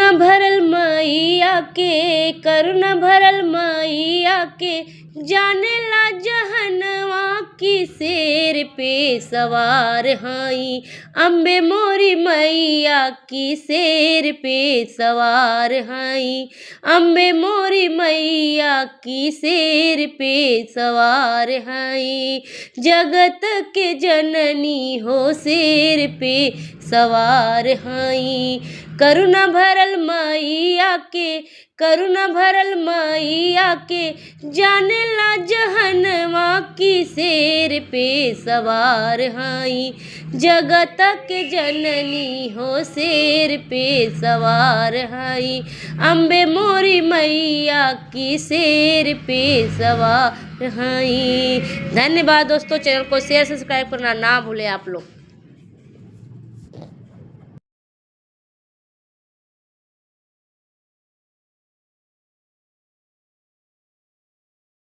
करुणा भरल मैया के, करुणा भरल मैया के, जानेला जहनवा की शेर पे सवार हई। अम्बे मोरी मैया की शेर पे सवार हई। अम्बे मोरी मैया की शेर पे सवार हई। जगत के जननी हो शेर पे सवार हई। करुणा भरल मैया के, करुणा भरल मैया के, जानेला जहनवा की शेर पे सवार हई। जगत के जननी हो शेर पे सवार हई। अम्बे मोरी मैया की शेर पे सवार हई। धन्यवाद दोस्तों, चैनल को शेयर सब्सक्राइब करना ना भूलें आप लोग।